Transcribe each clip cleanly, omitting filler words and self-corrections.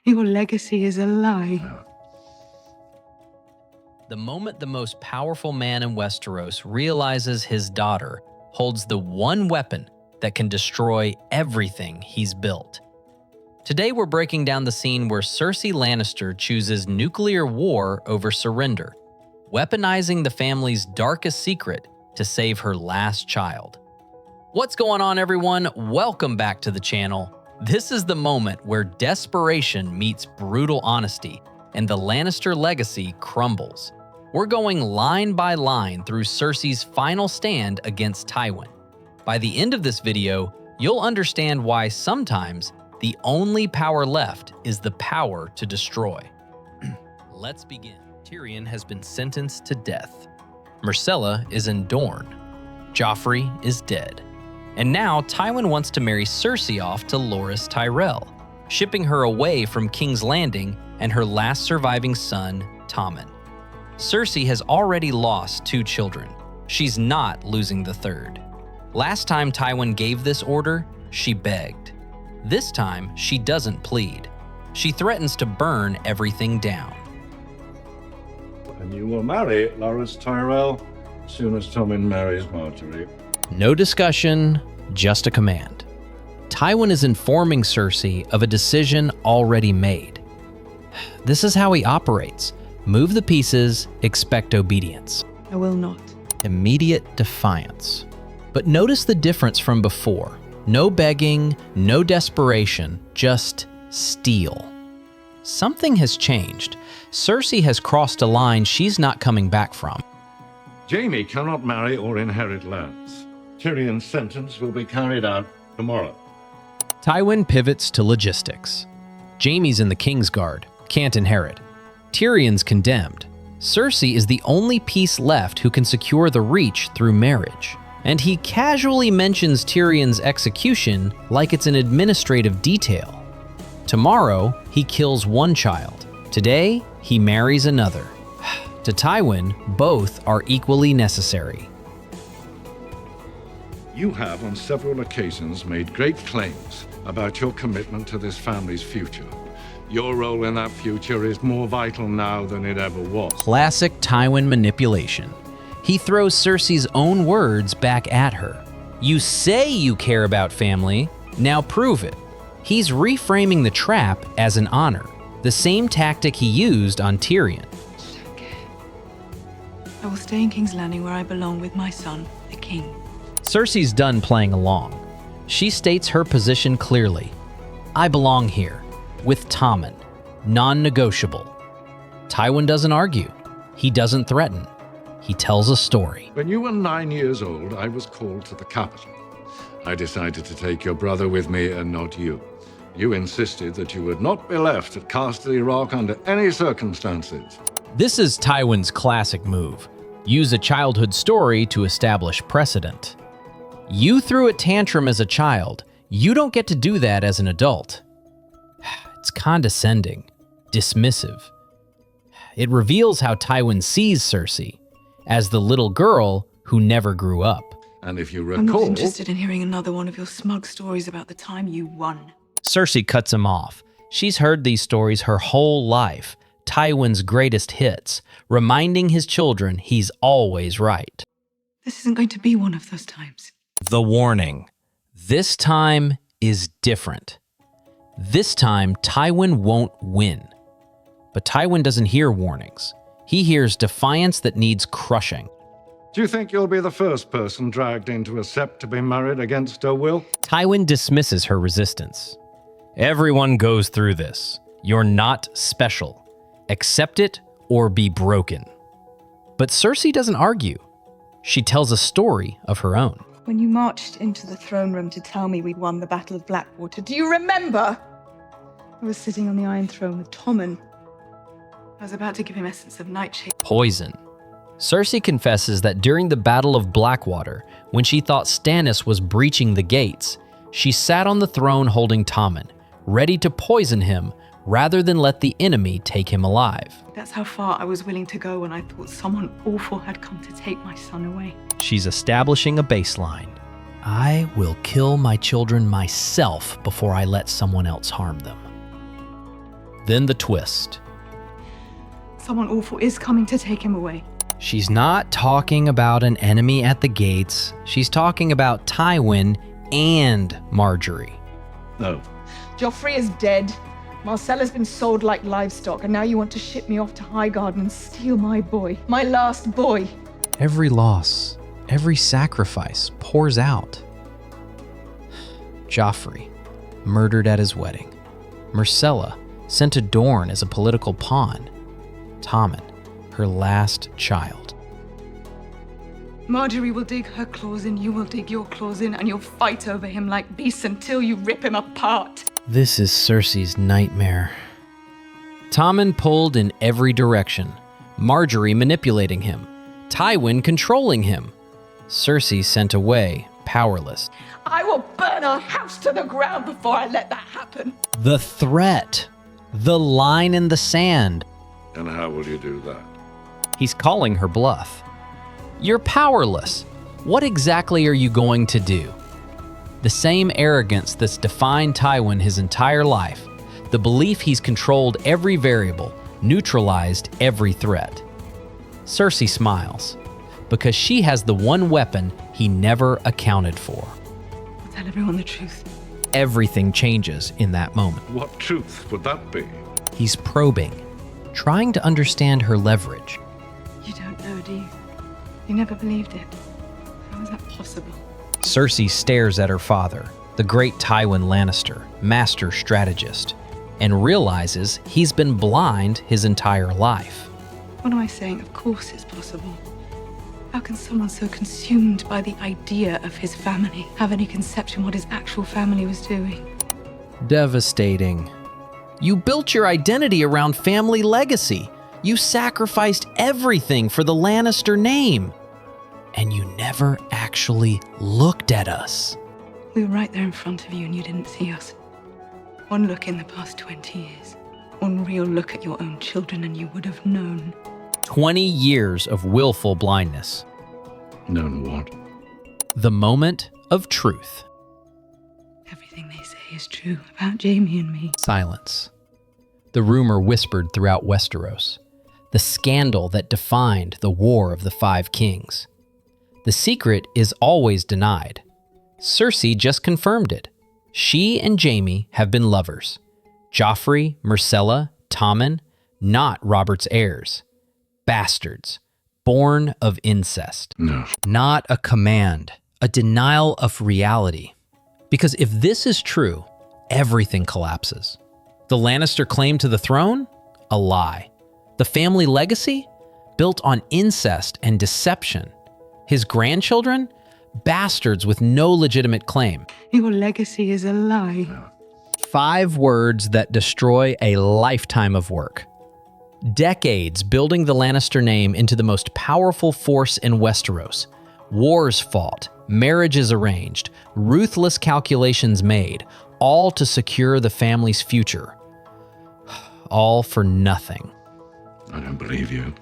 Your legacy is a lie. The moment the most powerful man in Westeros realizes his daughter holds the one weapon that can destroy everything he's built. Today we're breaking down the scene where Cersei Lannister chooses nuclear war over surrender, weaponizing the family's darkest secret to save her last child. What's going on, everyone? Welcome back to the channel. This is the moment where desperation meets brutal honesty and the Lannister legacy crumbles. We're going line by line through Cersei's final stand against Tywin. By the end of this video, you'll understand why sometimes the only power left is the power to destroy. Let's begin. Tyrion has been sentenced to death. Myrcella is in Dorne. Joffrey is dead. And now Tywin wants to marry Cersei off to Loras Tyrell, shipping her away from King's Landing and her last surviving son, Tommen. Cersei has already lost 2 children. She's not losing the third. Last time Tywin gave this order, she begged. This time, she doesn't plead. She threatens to burn everything down. And you will marry Loras Tyrell as soon as Tommen marries Marjorie. No discussion, just a command. Tywin is informing Cersei of a decision already made. This is how he operates. Move the pieces, expect obedience. I will not. Immediate defiance. But notice the difference from before. No begging, no desperation, just steel. Something has changed. Cersei has crossed a line she's not coming back from. Jaime cannot marry or inherit lands. Tyrion's sentence will be carried out tomorrow. Tywin pivots to logistics. Jaime's in the Kingsguard, can't inherit. Tyrion's condemned. Cersei is the only piece left who can secure the reach through marriage. And he casually mentions Tyrion's execution like it's an administrative detail. Tomorrow, he kills one child. Today, he marries another. To Tywin, both are equally necessary. You have on several occasions made great claims about your commitment to this family's future. Your role in that future is more vital now than it ever was. Classic Tywin manipulation. He throws Cersei's own words back at her. You say you care about family, now prove it. He's reframing the trap as an honor, the same tactic he used on Tyrion. I will stay in King's Landing where I belong with my son, the king. Cersei's done playing along. She states her position clearly. I belong here, with Tommen, non-negotiable. Tywin doesn't argue. He doesn't threaten. He tells a story. When you were 9 years old, I was called to the capital. I decided to take your brother with me and not you. You insisted that you would not be left at Casterly Rock under any circumstances. This is Tywin's classic move. Use a childhood story to establish precedent. You threw a tantrum as a child. You don't get to do that as an adult. It's condescending, dismissive. It reveals how Tywin sees Cersei, as the little girl who never grew up. And if you I'm not recall... interested in hearing another one of your smug stories about the time you won. Cersei cuts him off. She's heard these stories her whole life, Tywin's greatest hits, reminding his children he's always right. This isn't going to be one of those times. The warning. This time is different. This time, Tywin won't win. But Tywin doesn't hear warnings. He hears defiance that needs crushing. Do you think you'll be the first person dragged into a sept to be married against her will? Tywin dismisses her resistance. Everyone goes through this. You're not special. Accept it or be broken. But Cersei doesn't argue. She tells a story of her own. When you marched into the throne room to tell me we'd won the Battle of Blackwater, do you remember? I was sitting on the Iron Throne with Tommen. I was about to give him essence of nightshade. Poison. Cersei confesses that during the Battle of Blackwater, when she thought Stannis was breaching the gates, she sat on the throne holding Tommen, ready to poison him rather than let the enemy take him alive. That's how far I was willing to go when I thought someone awful had come to take my son away. She's establishing a baseline. I will kill my children myself before I let someone else harm them. Then the twist. Someone awful is coming to take him away. She's not talking about an enemy at the gates. She's talking about Tywin and Marjorie. No. Joffrey is dead. Marcella's been sold like livestock, and now you want to ship me off to Highgarden and steal my boy, my last boy. Every loss, every sacrifice pours out. Joffrey, murdered at his wedding. Marcella, sent to Dorne as a political pawn. Tommen, her last child. Marjorie will dig her claws in, you will dig your claws in, and you'll fight over him like beasts until you rip him apart. This is Cersei's nightmare. Tommen pulled in every direction. Marjorie manipulating him. Tywin controlling him. Cersei sent away, powerless. I will burn our house to the ground before I let that happen. The threat. The line in the sand. And how will you do that? He's calling her bluff. You're powerless. What exactly are you going to do? The same arrogance that's defined Tywin his entire life, the belief he's controlled every variable, neutralized every threat. Cersei smiles, because she has the one weapon he never accounted for. I'll tell everyone the truth. Everything changes in that moment. What truth would that be? He's probing, trying to understand her leverage. You don't know, do you? You never believed it. How is that possible? Cersei stares at her father, the great Tywin Lannister, master strategist, and realizes he's been blind his entire life. What am I saying? Of course it's possible. How can someone so consumed by the idea of his family have any conception what his actual family was doing? Devastating. You built your identity around family legacy. You sacrificed everything for the Lannister name. And you never actually looked at us. We were right there in front of you and you didn't see us. One look in the past 20 years. One real look at your own children and you would have known. 20 years of willful blindness. Known what? The moment of truth. Everything they say is true about Jaime and me. Silence. The rumor whispered throughout Westeros. The scandal that defined the War of the Five Kings. The secret is always denied. Cersei just confirmed it. She and Jaime have been lovers. Joffrey, Myrcella, Tommen, not Robert's heirs. Bastards, born of incest. No. Not a command, a denial of reality. Because if this is true, everything collapses. The Lannister claim to the throne? A lie. The family legacy? Built on incest and deception. His grandchildren? Bastards with no legitimate claim. Your legacy is a lie. 5 words that destroy a lifetime of work. Decades building the Lannister name into the most powerful force in Westeros. Wars fought, marriages arranged, ruthless calculations made, all to secure the family's future. All for nothing. I don't believe you.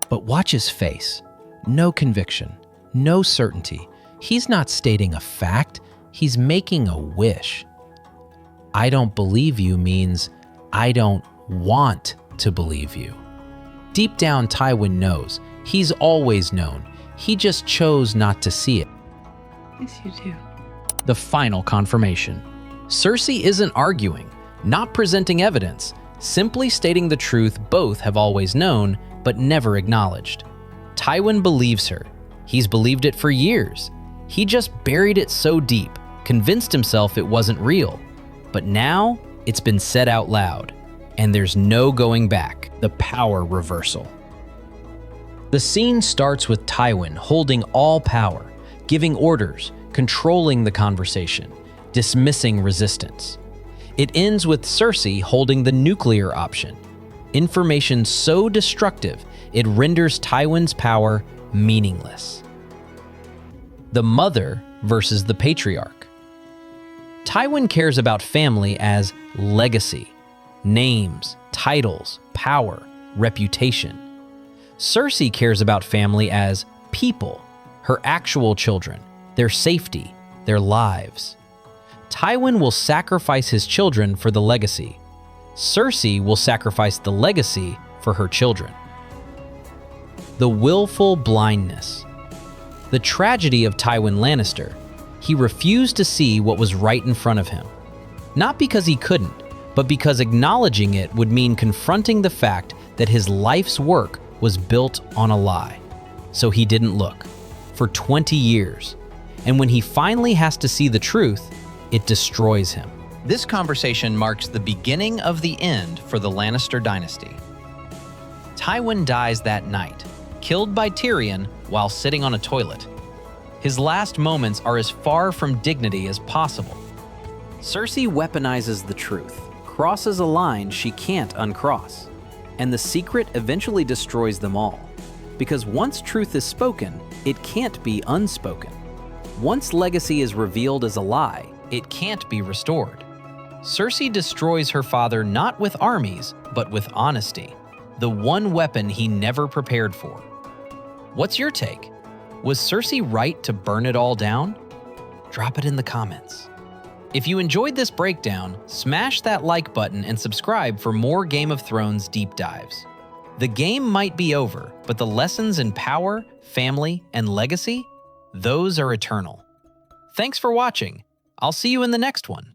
But watch his face. No conviction, no certainty. He's not stating a fact, he's making a wish. I don't believe you means I don't want to believe you. Deep down, Tywin knows. He's always known. He just chose not to see it. Yes, you do. The final confirmation. Cersei isn't arguing, not presenting evidence, simply stating the truth both have always known, but never acknowledged. Tywin believes her. He's believed it for years. He just buried it so deep, convinced himself it wasn't real. But now, it's been said out loud, and there's no going back. The power reversal. The scene starts with Tywin holding all power, giving orders, controlling the conversation, dismissing resistance. It ends with Cersei holding the nuclear option. Information so destructive, it renders Tywin's power meaningless. The mother versus the patriarch. Tywin cares about family as legacy, names, titles, power, reputation. Cersei cares about family as people, her actual children, their safety, their lives. Tywin will sacrifice his children for the legacy. Cersei will sacrifice the legacy for her children. The willful blindness. The tragedy of Tywin Lannister. He refused to see what was right in front of him. Not because he couldn't, but because acknowledging it would mean confronting the fact that his life's work was built on a lie. So he didn't look. For 20 years. And when he finally has to see the truth, it destroys him. This conversation marks the beginning of the end for the Lannister dynasty. Tywin dies that night, killed by Tyrion while sitting on a toilet. His last moments are as far from dignity as possible. Cersei weaponizes the truth, crosses a line she can't uncross, and the secret eventually destroys them all. Because once truth is spoken, it can't be unspoken. Once legacy is revealed as a lie, it can't be restored. Cersei destroys her father not with armies, but with honesty, the one weapon he never prepared for. What's your take? Was Cersei right to burn it all down? Drop it in the comments. If you enjoyed this breakdown, smash that like button and subscribe for more Game of Thrones deep dives. The game might be over, but the lessons in power, family, and legacy, those are eternal. Thanks for watching. I'll see you in the next one.